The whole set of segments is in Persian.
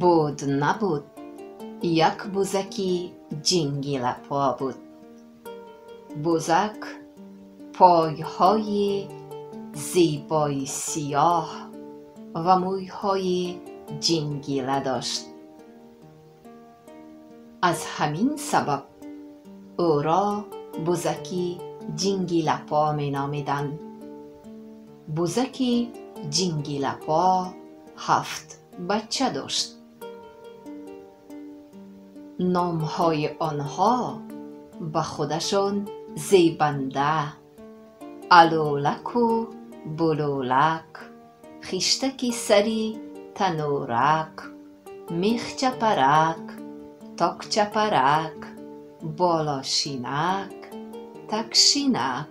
بود نبود یک بزکی جنگل پا بود. بزک پایهای زیبای سیاه و مویهای جنگیله داشت. از همین سبب او را بزکی جنگیله پا می نامیدند. بزکی جنگیله پا 7 بچه داشت. نامهای آنها به خودشان زیبنده، علولک و بلولک، خشتک سری تنورک، میخ چپرک، تاک چپرک، بالاشینک، تکشینک.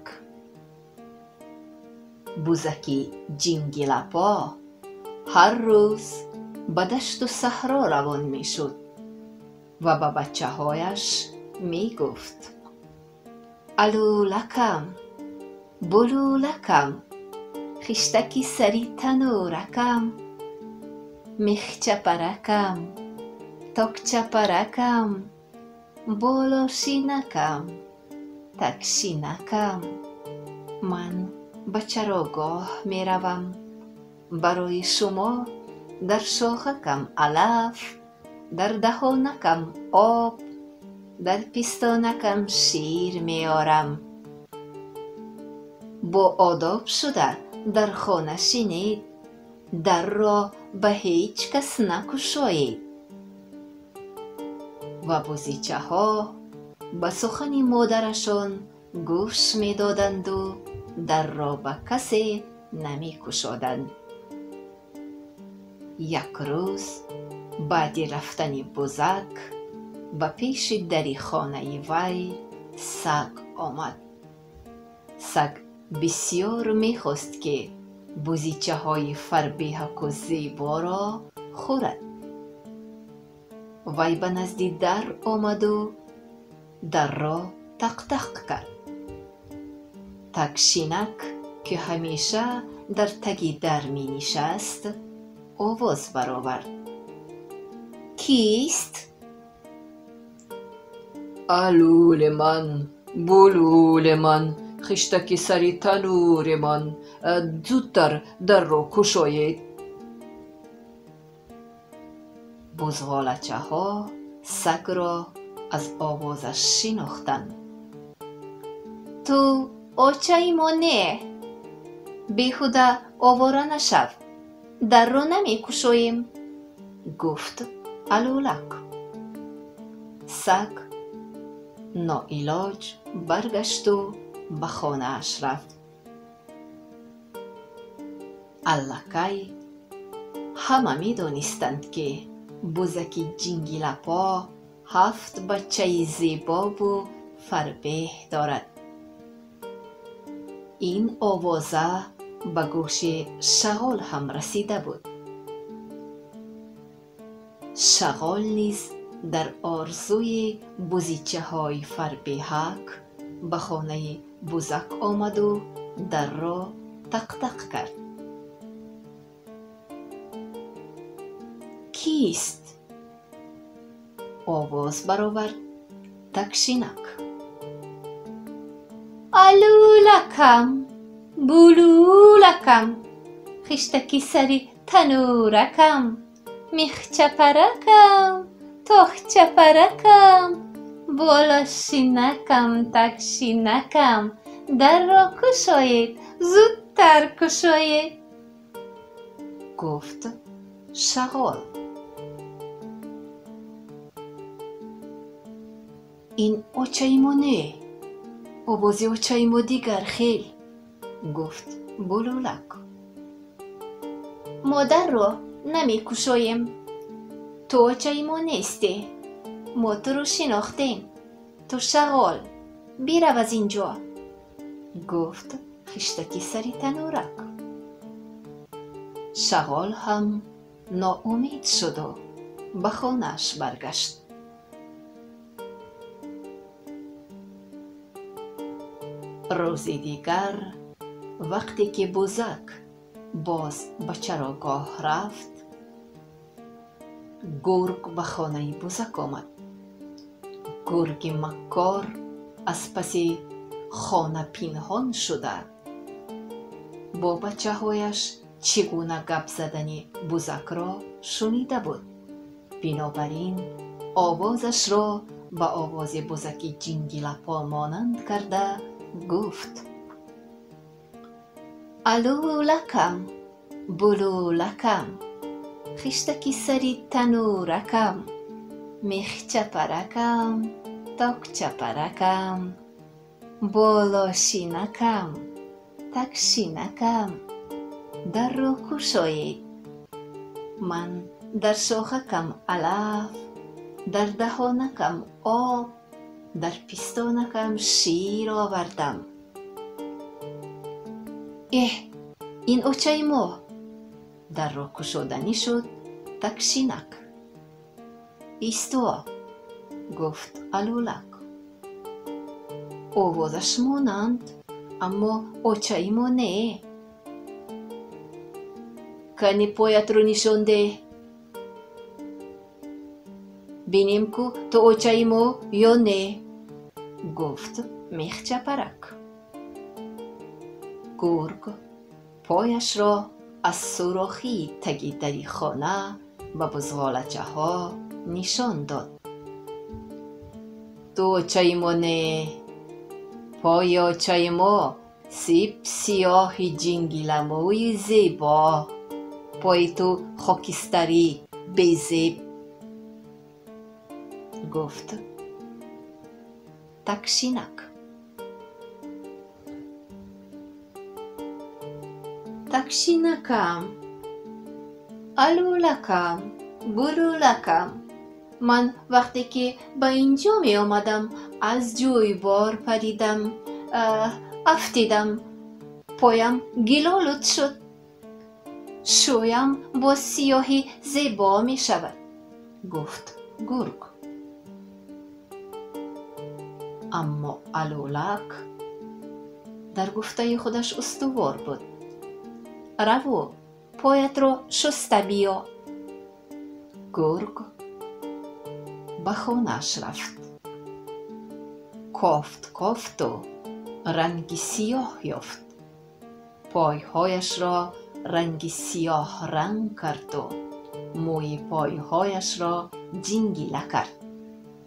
بزکی جنگیله پا هر روز به دشت و صحرا روان می شد و به بچه هایش می گفت: علولکم، بلولکم، خشتکی سری تنورکم، میخ چپرکم، تاک چپرکم، بالاشینکم، تکشینکم. من به چراگاه می روم. برای شما در شاخکم علف، در دهانکم آب، در پستانکم شیر می آرم. با آداب شده در خانه شینید، در را به هیچ کس نگشایید. و بزیچه ها به سخن مادرشان گوش می دادند و در را به کسی نمی گشادند. یک روز بعد رفتن بزک به پیش در خانه وی سگ آمد. سگ بسیار می خواست که بزیچه های فربهک و زیبا را خورد. وی به نزد در آمد و در را تق تق کرد. تکشینک که همیشه در تگ در می نشست آواز برآورد: کیست؟ علول من، بلول من، خشتک سری تنور من، زودتر در را گشایید. بزغالچه ها سگ را از آوازش شناختند. تو آچه ما نه، بیهوده آواره نشو، در را نمی گشاییم، گفت علولک. سگ ناعلاج برگشت و به خانه اش رفت. الکی همه می دانستند که بزکی جنگیله پا 7 بچه زیبا و فربه دارد. این آوازه به گوش شغال هم رسیده بود. شغال نیز در آرزوی بزیچه های فربهک به خانه بزک آمد و در را تق تق کرد. کیست؟ آواز برآورد تکشینک. علولکم، بلولکم، خشتکی سری تنورکم، میخ چپرکم، تاخ چپرکم، بالاشینکم، تکشینکم. در را گشایید، زودتر گشایید، گفت شغال. این آچه ما نه، آواز آچه ما دیگر خیل، گفت بلولک. ما در را نمی گشاییم، تو آچه ما نیستی، ما تو رو شناختیم، تو شغال، بیرو از اینجا، گفت خشتکی سری تنورک. شغال هم ناامید شد و به خانه‌اش برگشت. روزی دیگر وقتی که بزک باز به چراگاه رفت، گرگ به خانه بزک آمد. گرگ مکار از پس خانه پنهان شده با بچه هایش چگونه گپ زدن بزک را شنیده بود. بنابراین آوازش را به آواز بزک جنگلپا مانند کرده گفت: الو لکم، بلو لکم، خشتکی سری تنورکم، میخ چپرکم، تاک چپرکم، بالا شینکم، تک شینکم، در رو گشایید. من در شاخکم علف، در دهانکم آب، در پستانکم شیر آوردم. این اوچه ما. در را گشودنی شد تک شینک. ایستوا، گفت الولک. آوازش مانند، اما اوچه ما نه. کنی پایت رو نشان ده، بینیم که تو اوچه ما یا نه، گفت میخ چپرک. گرگ پایش را از سوراخی تگی دری خانه به بزغالچه ها نشان داد. تو اوچه ما نه، پای اوچه ما سیب سیاه جنگلموی زیبا، پای تو خاکستری بیزیب. گفت تک شینک. تک شینکم، الو لکم، بلو لکم. من وقتی که به اینجا می آمدم از جوی بار پریدم، افتیدم، پایم گلالود شد. شویم با سیاهی زیبا می شود، گفت گرگ. اما الولک در گفته خودش استوار بود. رو پایت را شسته بیا. گرگ به خانه‌اش رفت. کافت و رنگی سیاه یافت. پایهایش را رنگی سیاه رنگ کرد و موی پایهایش را جنگیله کرد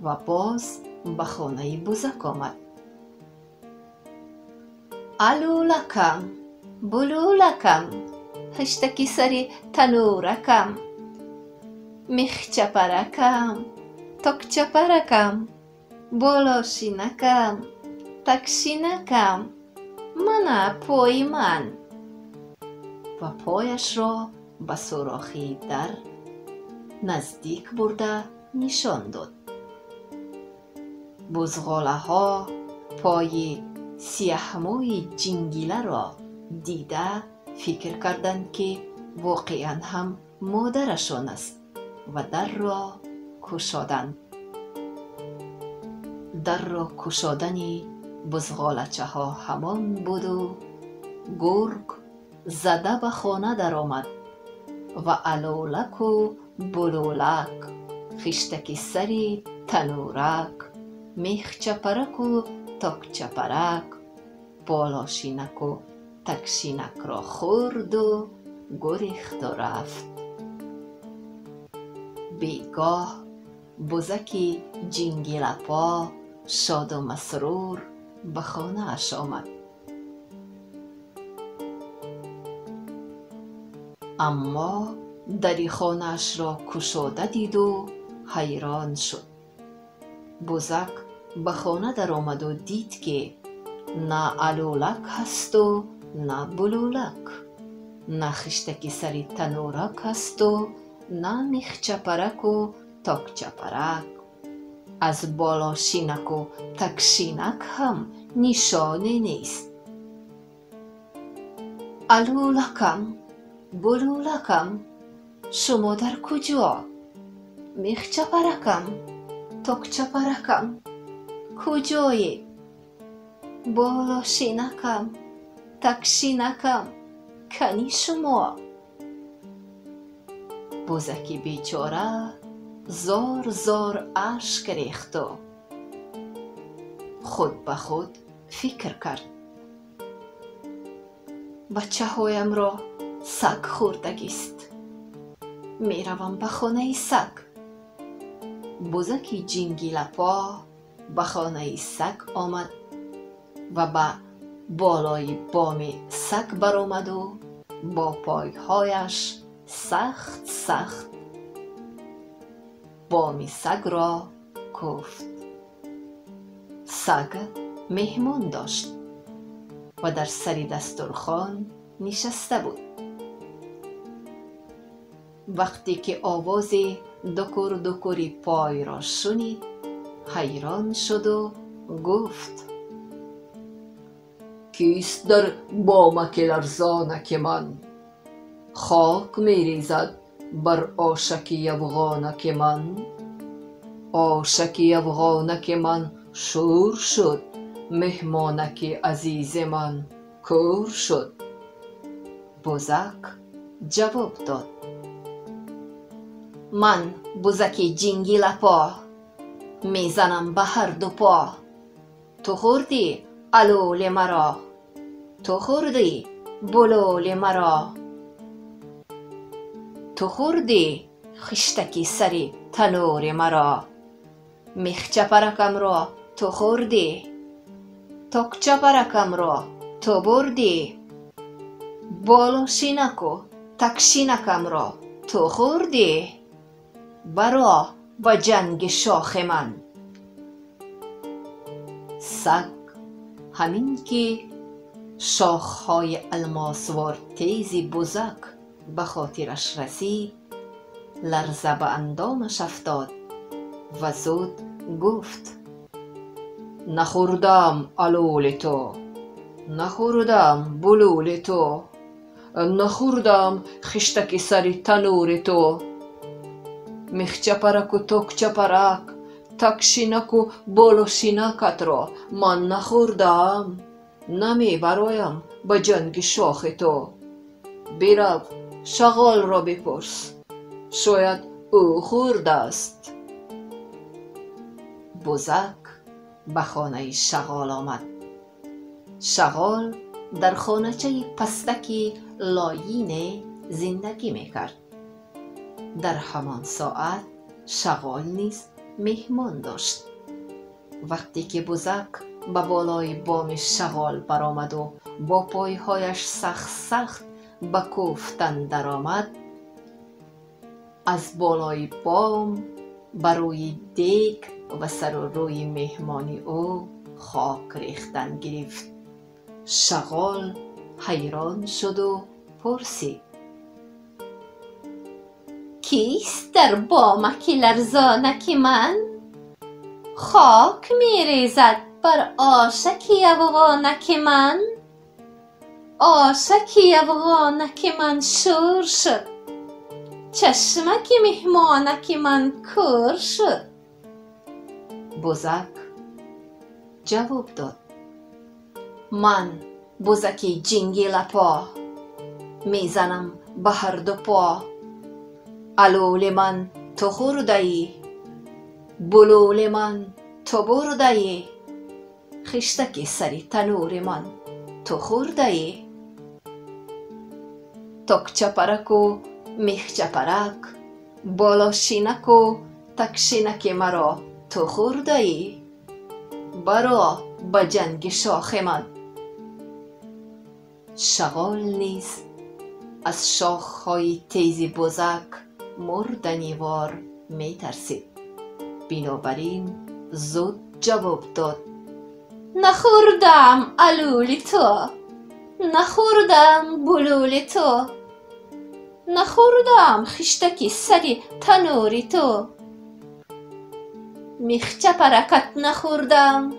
و باز به خانه بزک آمد. الو لکم، بلو لکم، خشتکی سری تنورکم، میخ چپرکم، تاک چپرکم، بالا شینکم، تک شینکم، من پای من. و پایش را به سوراخی در نزدیک برده نشان داد. بزغاله ها پای سیاه‌موی جنگیله را دیده فکر کردند که واقعا هم مادرشان است و در را گشادند. در را گشادن بزغالچه ها همان بود و گرگ زده به خانه در آمد و الولک و بلولک، خشتک سری تنورک، میخ چپرک و تاک چپرک، بالا شینک و تک شینک را خورد و گریخت و رفت. بیگاه بزکی جنگلپا شاد و مسرور به خانه اش آمد. اما دری خانه اش را گشاده دید و حیران شد. بزک به خانه در آمد و دید که نه الولک هست و نه بلولک، نه خشتکی سری تنورک هست و نه میخ چپرک و تاک چپرک. از بالا شینک و تک شینک هم نشانه نیست. الولکم، بلولکم، شما در کجا؟ میخ چپرکم، تاک چپرکم، کجایی؟ بالا شینکم، تک شینکم، کنی شما؟ بزکی بیچاره زار زار اشک ریخت و خود به خود فکر کرد بچه هایم را سگ خوردگیست. می روم به خانه سگ. بزکی جینگی لپا به خانه سگ آمد و به بالای بام سگ برآمد و با پایهایش سخت سخت بام سگ را کوفت. سگ مهمان داشت و در سر دسترخوان نشسته بود. وقتی که آواز دکر دکری پای را شنید حیران شد و گفت کیست در بامک لرزانک من؟ خاک می ریزد بر آشکی افغانک من. آشکی افغانک من شور شد، مهمانک عزیز من کور شد. بزک جواب داد من بزکی جینگی لپا میزنم به هر دو پا. تو خوردی علول مرا، تو خوردی بلول مرا، تو خوردی خشتکی سری تنور مرا. میخچه پرکم را تو خوردی، تکچه پرکم را تو بردی. بالا شینک و تک شینکم را تو خوردی. برا با جنگ شاخ من. سگ همین که شاخهای الماسوار تیزی بزک به خاطرش رسید لرزه به اندامش افتاد و زود گفت نخوردم علول تو، نخوردم بلول تو، نخوردم خشتک سری تنور تو. میخچه پرک و تکچه پرک، تک شینک و بالو شینکت را من نخوردم. نمی برایم به جنگ شاخ تو. برو شغال را بپرس، شاید او خورده است. بزک به خانه شغال آمد. شغال در خانه‌چه پستکی لاینه زندگی میکرد. در همان ساعت شغال نیز مهمان داشت. وقتی که بزک به بالای بام شغال برآمد و با پایهایش سخت سخت به کوفتن درآمد، از بالای بام بر روی دیگ و سر و روی مهمانی او خاک ریختن گرفت. شغال حیران شد و پرسید کیست در بامک لرزانک من؟ خاک می ریزد بر آشکی افغانک من. آشکی افغانک من شور شد، چشمک مهمانک من کور شد. بزک جواب داد من بزکی جینگی لپا میزنم به هر دو پا. علول من تو خورده ای، بلول من تو برده ای. خشتک سری تنور من تو خورده ای. تکچه پرک و میخچه پرک، بالا شینک و تک شینک مرا تو خورده ای. برا به جنگ شاخ من. شغال نیز از شاخهای تیز بزک مردنی وار می ترسید. بنابراین زود جواب داد نخوردم علول تو، نخوردم بلول تو، نخوردم خشتکی سری تنوری تو. میخچه پرکت نخوردم،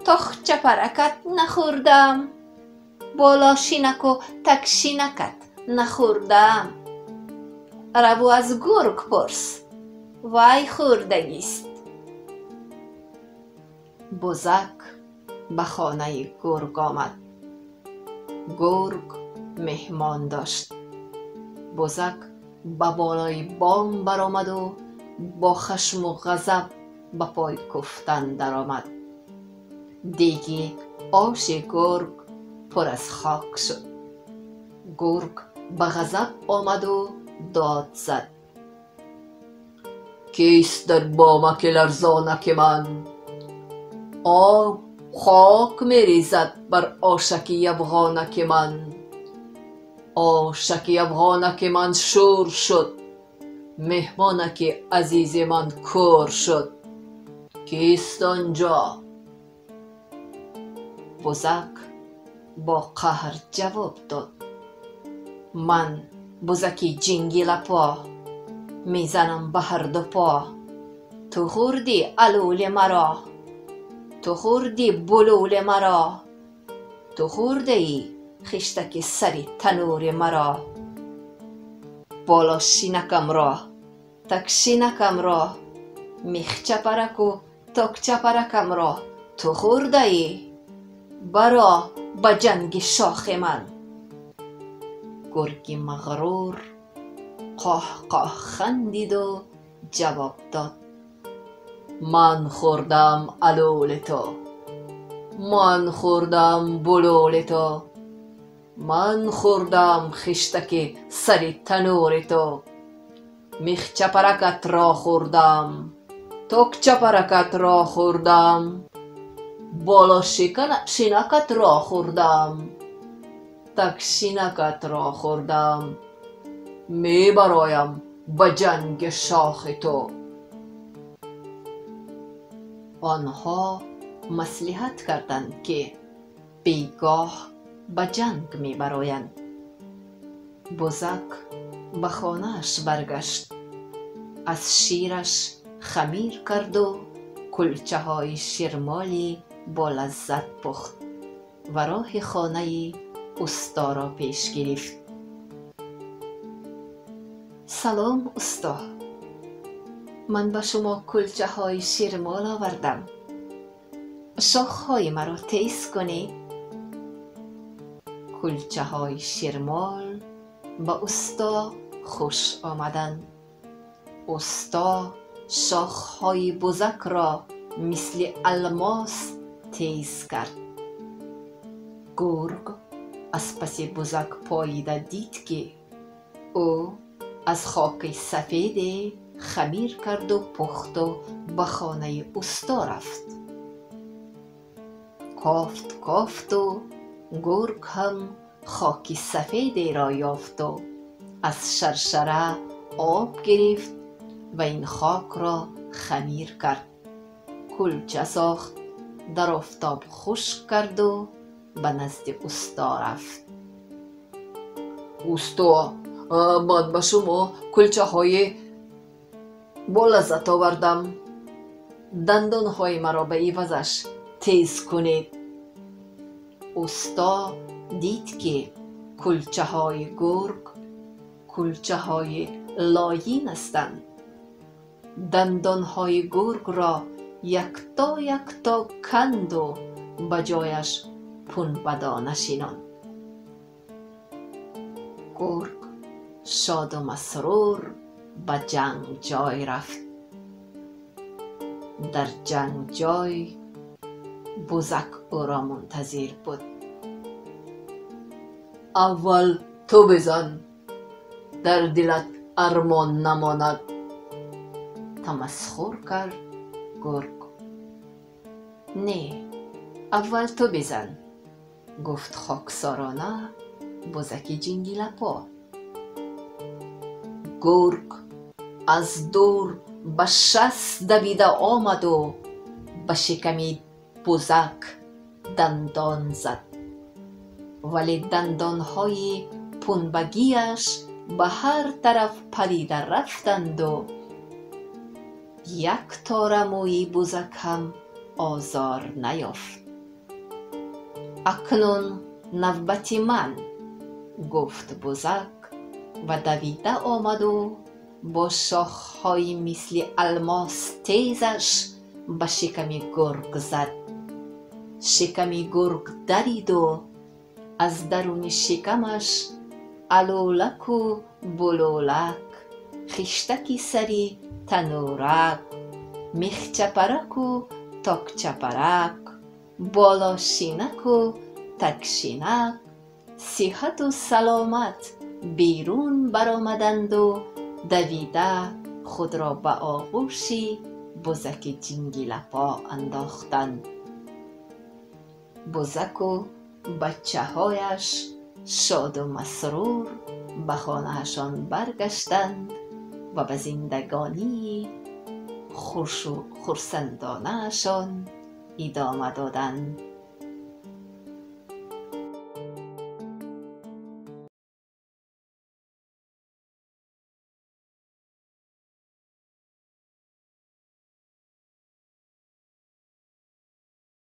تخچه پرکت نخوردم، بالا شینک و تک شینکت نخوردم. رو از گرگ پرس، وای خوردگیست. بزک به خانه گرگ آمد. گرگ مهمان داشت. بزک به بالای بام برآمد و با خشم و غضب به پای کفتن درآمد. دیگه آش گرگ پر از خاک شد. گرگ به غضب آمد و داد زد: کیست در بامک لرزانک من؟ آب خاک میریزد بر آشکی افغانک من. آشکی افغانک من شور شد، مهمانک عزیز من کور شد. کیست آنجا؟ بزک با قهر جواب داد: من بزکی جنگی لپا، میزنم به هر دو پا. تو خوردی علول مرا، تو خوردی بلول مرا، تو خورده ای خشتک سری تنور مرا. بالا شینکم را تک شینکم را، میخ چپرک و تک چپرکم را تو خورده ای. برا به جنگ شاخ من. گرگ مغرور قاه قاه خندید و جواب داد: من خوردم علول تو، من خوردم بلول تو، من خوردم خشتک سری تنور تو. میخ چپرکت را خوردم، تک چپرکت را خوردم، بالا شینکت را خوردم، تک شینکت را خوردم. می برایم به جنگ شاخ تو. آنها مصلحت کردند که بیگاه به جنگ می برایند. بزک به خانه‌اش برگشت، از شیرش خمیر کرد و کلچه های شیرمالی با لذت پخت و راه خانه استا را پیش گرفت. سلام استا، من به شما کلچه های شیرمال آوردم، شاخ های مرا تیز کنید. کلچه های شیرمال به استا خوش آمدند. استا شاخ های بزک را مثل الماس تیز کرد. گرگ از پس بزک پاییده دید که او از خاک سفید خمیر کرد و پخت و به خانه استا رفت. کافت کافت و گرگ هم خاک سفید را یافت و از شرشره آب گرفت و این خاک را خمیر کرد. کلچه ساخت، در آفتاب خشک کرد و به نزد استا رفت. استا، من به شما کلچه های با لذت آوردم، دندان های مرا به عوضش تیز کنید. استا دید که کلچه های گرگ کلچه های لاین هستند. دندان های گرگ را یکتا کند و به جایش پنبه نشیند. گرگ شاد و مسرور به جنگ جای رفت. در جنگ جای بزک او را منتظر بود. اول تو بزن، در دلت ارمان نماند. تمسخر کرد گرگ. نه، اول تو بزن، گفت خاکسارانه بزک جنگی لپا. گرگ از دور به شست دویده آمد و به شکم بزک دندان زد، ولی دندانهای پنبگیش به هر طرف پریده رفتند و یک تار موی بزک هم آزار نیافت. اکنون نوبت من، گفت بزک و دویده آمد و با شاخهای مثل الماس تیزش به شکم گرگ زد. شکم گرگ درید و از درون شکمش علولک و بلولک خیشتکی سری تنورک، میخ چپرک و تاک چپرک، بالا شینک و تک شینک، صحت و سلامت بیرون برآمدند و دویده خود را به آغوشی بزک جنگیلپا انداختند. بزک و بچه هایش شاد و مسرور به خانهشان برگشتند و به زندگانی خوش و خرسندانه‌شان ادامه دادند.